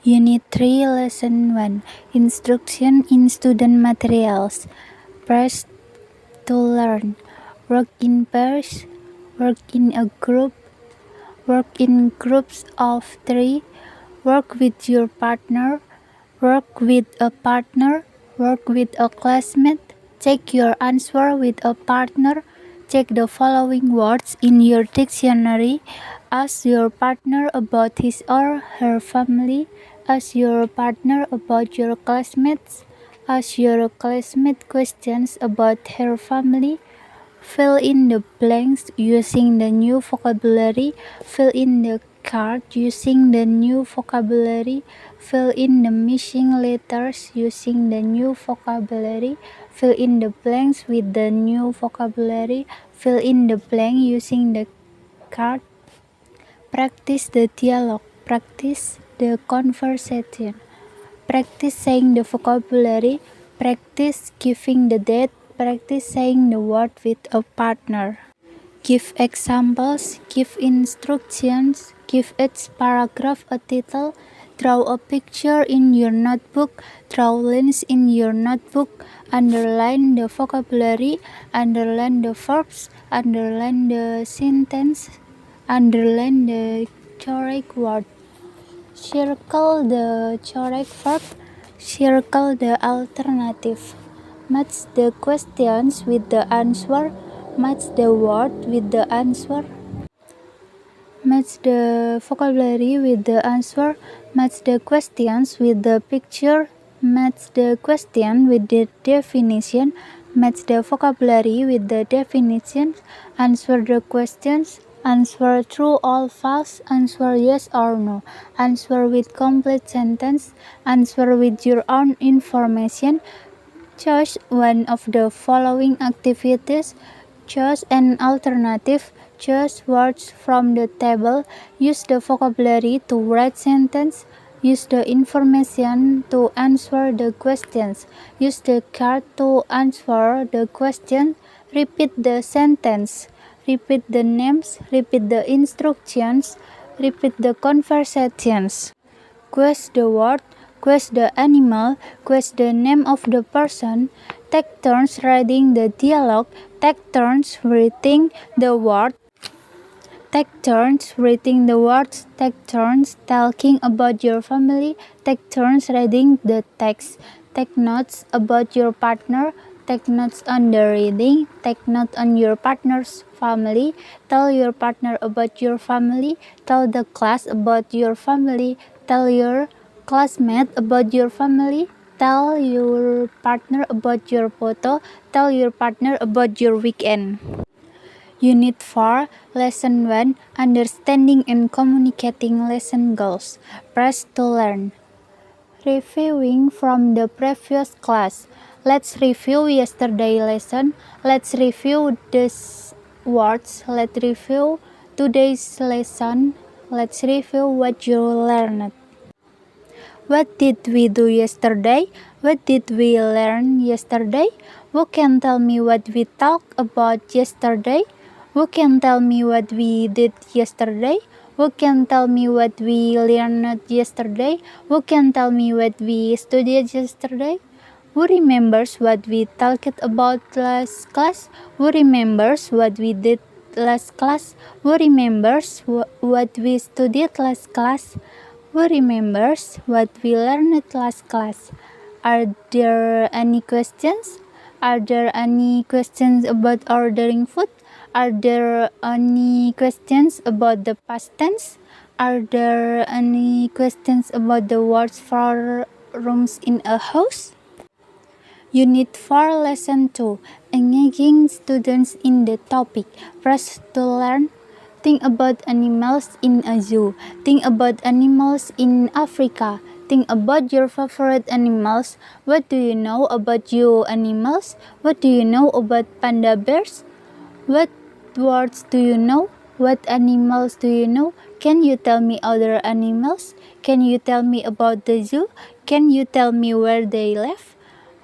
Unit 3, Lesson 1, Instruction in Student Materials. Press to learn. Work in pairs, work in a group, work in groups of 3, work with your partner, work with a partner, work with a classmate. Check your answer with a partner. Check the following words in your dictionary. Ask your partner about his or her family. Ask your partner about your classmates. Ask your classmate questions about her family. Fill in the blanks using the new vocabulary. Fill in the card using the new vocabulary. Fill in the missing letters using the new vocabulary. Fill in the blanks with the new vocabulary. Fill in the blank using the card. Practice the dialogue. Practice the conversation. Practice saying the vocabulary. Practice giving the date. Practice saying the word with a partner. Give examples. Give instructions. Give each paragraph a title. Draw a picture in your notebook. Draw lines in your notebook. Underline the vocabulary. Underline the verbs. Underline the sentence. Underline the correct word. Circle the correct verb. Circle the alternative. Match the questions with the answer. Match the word with the answer. Match the vocabulary with the answer. Match the questions with the picture. Match the question with the definition. Match the vocabulary with the definitions. Answer the questions. Answer true or false. Answer yes or no. Answer with complete sentence. Answer with your own information. Choose one of the following activities. Choose an alternative. Choose words from the table. Use the vocabulary to write sentence. Use the information to answer the questions. Use the card to answer the question. Repeat the sentence. Repeat the names. Repeat the instructions. Repeat the conversations. Guess the word. Guess the animal. Guess the name of the person. Take turns writing the dialogue. Take turns reading the word. Take turns reading the words. Take turns talking about your family. Take turns reading the text. Take notes about your partner. Take notes on the reading. Take note on your partner's family. Tell your partner about your family. Tell the class about your family. Tell your classmate about your family. Tell your partner about your photo. Tell your partner about your weekend. Unit 4, Lesson 1, Understanding and Communicating Lesson Goals. Press to learn. Reviewing from the previous class. Let's review yesterday's lesson. Let's review these words. Let's review today's lesson. Let's review what you learned. What did we do yesterday? What did we learn yesterday? Who can tell me what we talked about yesterday? Who can tell me what we did yesterday? Who can tell me what we learned yesterday? Who can tell me what we studied yesterday? Who remembers what we talked about last class? Who remembers what we did last class? Who remembers what we studied last class? Who remembers what we learned last class? Are there any questions? Are there any questions about ordering food? Are there any questions about the past tense? Are there any questions about the words for rooms in a house? Unit 4, Lesson 2, Engaging Students in the Topic. Press to learn. Think about animals in a zoo. Think about animals in Africa. Think about your favorite animals. What do you know about you animals? What do you know about panda bears? What words do you know? What animals do you know? Can you tell me other animals? Can you tell me about the zoo? Can you tell me where they live?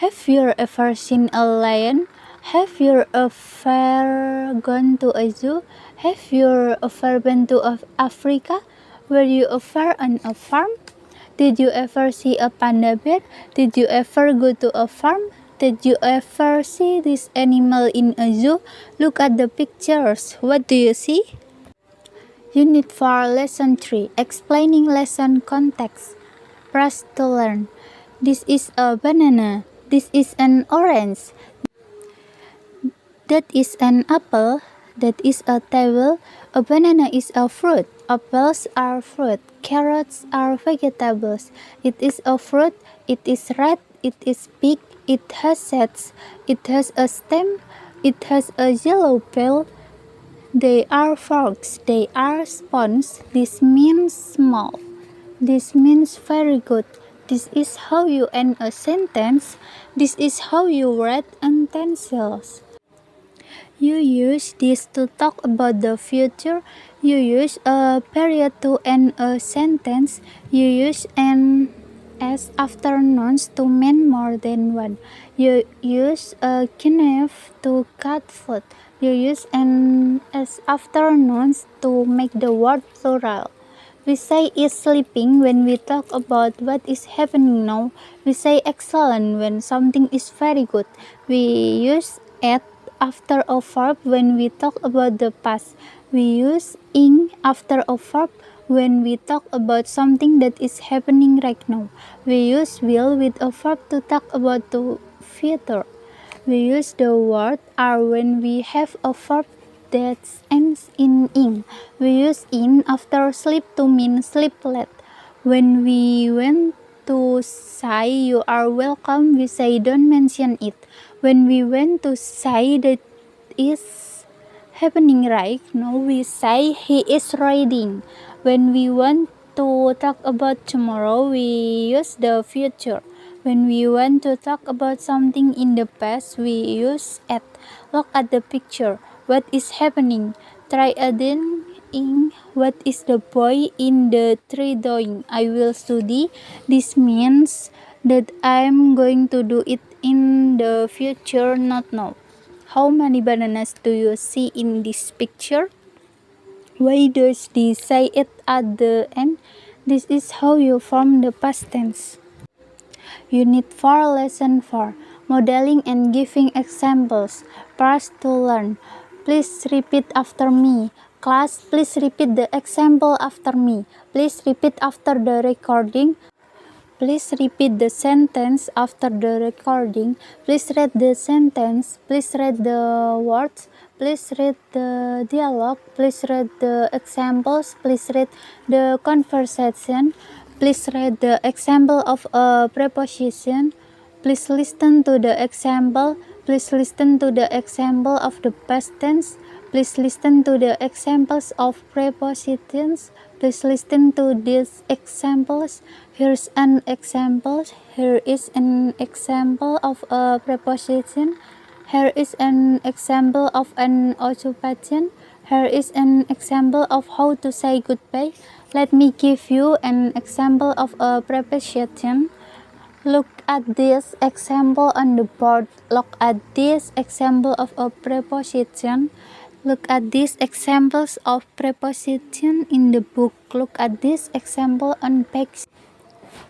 Have you ever seen a lion? Have you ever gone to a zoo? Have you ever been to Africa? Were you ever on a farm? Did you ever see a panda bear? Did you ever go to a farm? Did you ever see this animal in a zoo? Look at the pictures. What do you see? Unit 4, Lesson 3, Explaining Lesson Context. Press to learn. This is a banana. This is an orange. That is an apple. That is a table. A banana is a fruit. Apples are fruit. Carrots are vegetables. It is a fruit. It is red. It is big. It has seeds. It has a stem. It has a yellow peel. They are forks. They are spoons. This means small. This means very good. This is how you end a sentence. This is how you write utensils. You use this to talk about the future. You use a period to end a sentence. You use an as after nouns to mean more than one. You use a knife to cut food. You use an as after nouns to make the word plural. We say is sleeping when we talk about what is happening now. We say excellent when something is very good. We use at after a verb when we talk about the past. We use ing after a verb when we talk about something that is happening right now. We use will with a verb to talk about the future. We use the word are when we have a verb that ends in ing. We use in after sleep to mean sleep late. When we went to say you are welcome, we say don't mention it. When we went to say that is happening right now, we say he is reading. When we want to talk about tomorrow, we use the future. When we want to talk about something in the past, we use at. Look at the picture. What is happening? Try adding in what is the boy in the tree doing? I will study. This means that I'm going to do it in the future, not now. How many bananas do you see in this picture? Why does this say it at the end? This is how you form the past tense. Unit 4, Lesson 4, Modeling and Giving Examples. Press to learn. Please repeat after me. Class, please repeat the example after me. Please repeat after the recording. Please repeat the sentence after the recording. Please read the sentence. Please read the words. Please read the dialogue. Please read the examples. Please read the conversation. Please read the example of a preposition. Please listen to the example. Please listen to the example of the past tense. Please listen to the examples of prepositions. Please listen to these examples. Here's an example. Here is an example of a preposition. Here is an example of an occupation. Here is an example of how to say goodbye. Let me give you an example of a preposition. Look at this example on the board. Look at this example of a preposition. Look at these examples of preposition in the book. Look at this example on page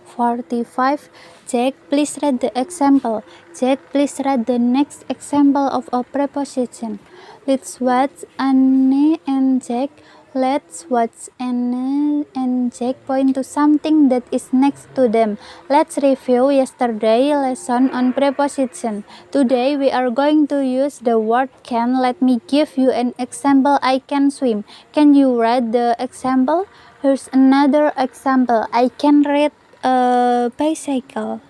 45. Jack, please read the example. Jack, please read the next example of a preposition. Let's watch Anne and Jack. Let's watch Anne and Jack point to something that is next to them. Let's review yesterday's lesson on preposition. Today we are going to use the word can. Let me give you an example. I can swim. Can you read the example? Here's another example. I can ride a bicycle.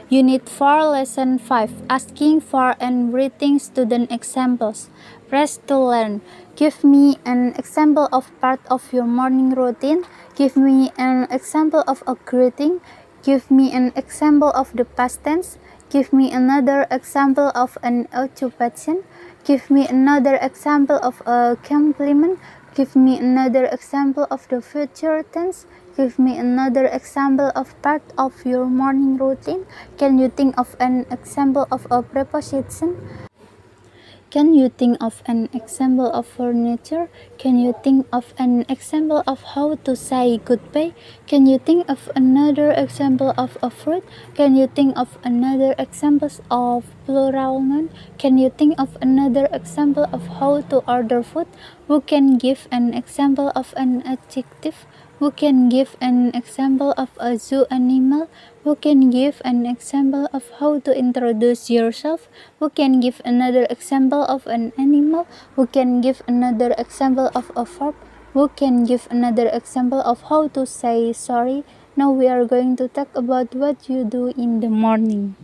Unit 4, Lesson 5, Asking for and Reading Student Examples. Press to learn. Give me an example of part of your morning routine. Give me an example of a greeting. Give me an example of the past tense. Give me another example of an occupation. Give me another example of a compliment. Give me another example of the future tense. Give me another example of part of your morning routine. Can you think of an example of a preposition? Can you think of an example of furniture? Can you think of an example of how to say goodbye? Can you think of another example of a fruit? Can you think of another examples of plural noun? Can you think of another example of how to order food? Who can give an example of an adjective? Who can give an example of a zoo animal? Who can give an example of how to introduce yourself? Who can give another example of an animal? Who can give another example of a verb? Who can give another example of how to say sorry? Now we are going to talk about what you do in the morning.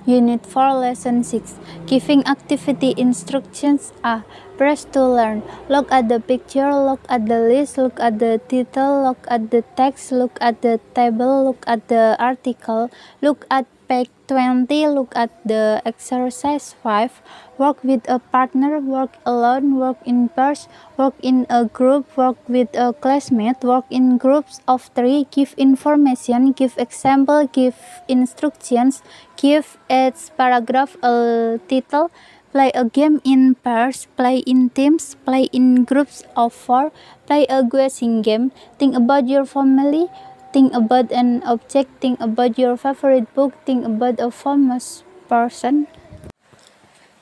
Unit 4, Lesson 6. Giving activity instructions A. Press to learn. Look at the picture, look at the list, look at the title, look at the text, look at the table, look at the article, look at page 20, look at the exercise 5. Work with a partner, work alone, work in pairs, work in a group, work with a classmate, work in groups of 3, give information, give example, give instructions, give its paragraph a title, play a game in pairs, play in teams, play in groups of 4, play a guessing game, think about your family, think about an object, think about your favorite book, think about a famous person.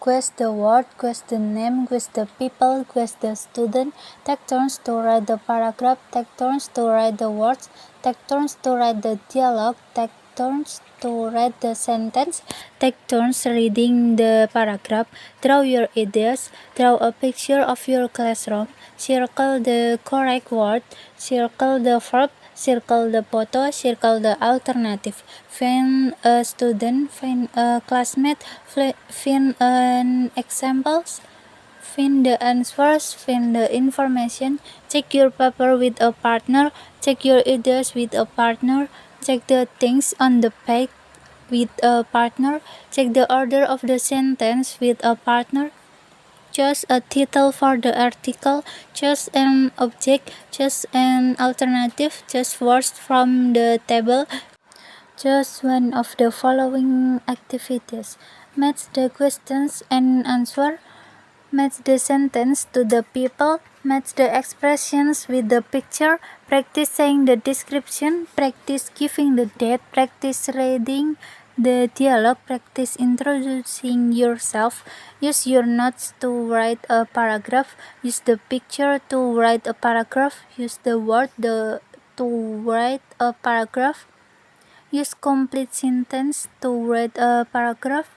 Guess the word, guess the name, guess the people, guess the student. Take turns to write the paragraph, take turns to write the words, take turns to write the dialogue, take turns to write the sentence, take turns reading the paragraph. Draw your ideas, draw a picture of your classroom, circle the correct word, circle the verb, circle the photo, circle the alternative. Find a student, find a classmate, find an examples, find the answers, find the information. Check your paper with a partner, check your ideas with a partner, check the things on the page with a partner, check the order of the sentence with a partner. Choose a title for the article, choose an object, choose an alternative, choose words from the table. Choose one of the following activities. Match the questions and answer. Match the sentence to the people. Match the expressions with the picture. Practice saying the description. Practice giving the date. Practice reading the dialogue. Practice introducing yourself. Use your notes to write a paragraph. Use the picture to write a paragraph. Use the word to write a paragraph. Use complete sentence to write a paragraph.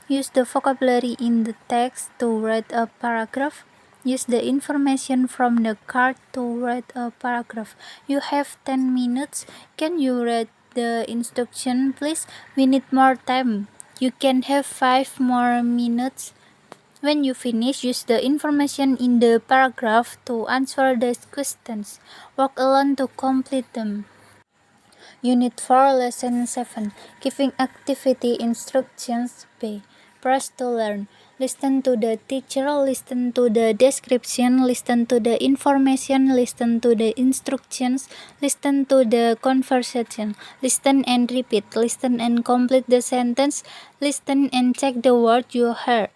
Use the vocabulary in the text to write a paragraph. Use the information from the card to write a paragraph. You have 10 minutes. Can you read the instruction, please? We need more time. You can have 5 more minutes. When you finish, use the information in the paragraph to answer the questions. Work alone to complete them. Unit 4, Lesson 7. Giving activity instructions B. Press to learn. Listen to the teacher, listen to the description, listen to the information, listen to the instructions, listen to the conversation. Listen and repeat, listen and complete the sentence, listen and check the word you heard.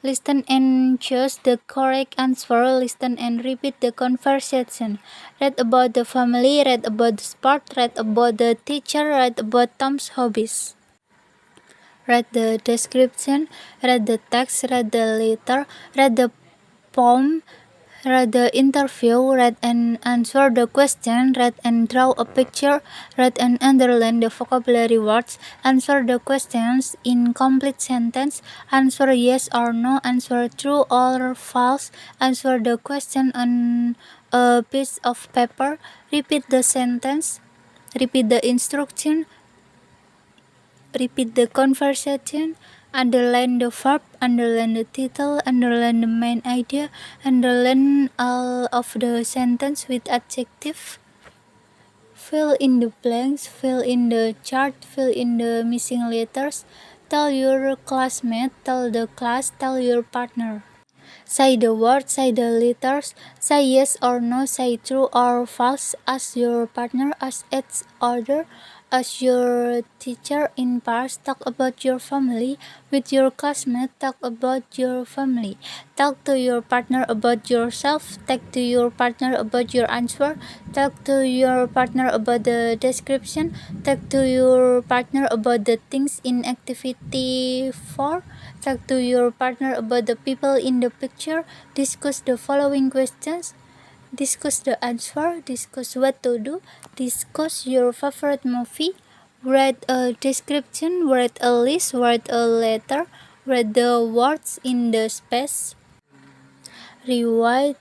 Listen and choose the correct answer. Listen and repeat the conversation. Read about the family, read about the sport, read about the teacher, read about Tom's hobbies. Read the description, read the text, read the letter, read the poem, read the interview, read and answer the question, read and draw a picture, read and underline the vocabulary words, answer the questions in complete sentence, answer yes or no, answer true or false, answer the question on a piece of paper, repeat the sentence, repeat the instruction, repeat the conversation, underline the verb, underline the title, underline the main idea, underline all of the sentence with adjective. Fill in the blanks, fill in the chart, fill in the missing letters. Tell your classmate, tell the class, tell your partner. Say the words, say the letters, say yes or no, say true or false, ask your partner, ask each other, As your teacher in past, talk about your family. With your classmate, talk about your family. Talk to your partner about yourself. Talk to your partner about your answer. Talk to your partner about the description. Talk to your partner about the things in activity 4. Talk to your partner about the people in the picture. Discuss the following questions. Discuss the answer, discuss what to do, discuss your favorite movie, write a description, write a list, write a letter, write the words in the space, rewrite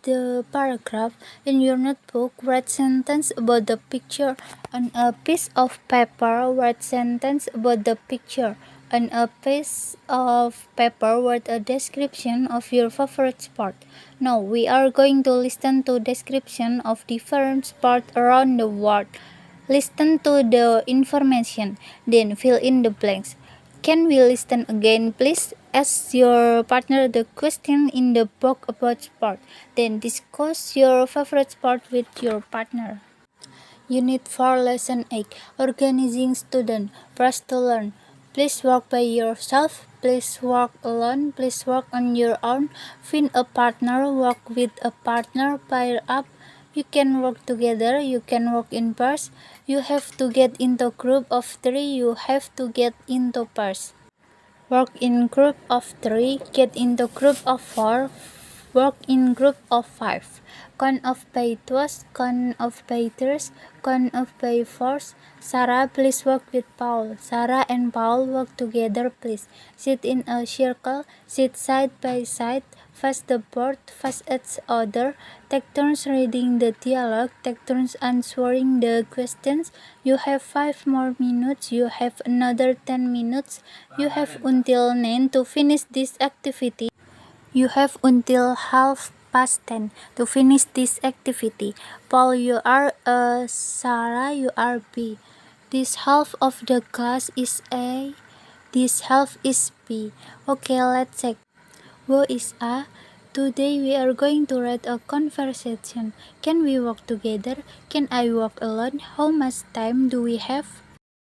the paragraph in your notebook, write sentence about the picture on a piece of paper, write sentence about the picture on a piece of paper, write a description of your favorite sport. Now we are going to listen to description of different sport around the world. Listen to the information, then fill in the blanks. Can we listen again, please? Ask your partner the question in the book about sport. Then discuss your favorite sport with your partner. Unit 4, Lesson 8. Organizing student. First to learn. Please work by yourself. Please work alone. Please work on your own. Find a partner. Work with a partner. Pair up. You can work together. You can work in pairs. You have to get into group of 3. You have to get into pairs. Work in group of 3, get into group of 4, work in group of 5. Count of by twos, count of by threes, count of by fours. Sarah, please work with Paul. Sarah and Paul work together, please. Sit in a circle, sit side by side, face the board, face each other. Take turns reading the dialogue, take turns answering the questions. You have 5 more minutes, you have another 10 minutes. You have until 9 to finish this activity. You have until 10:30 to finish this activity. Paul, you are A. Sarah, you are B. This half of the class is A. This half is B. Okay, let's check. Who is A? Today we are going to write a conversation. Can we work together? Can I work alone? How much time do we have?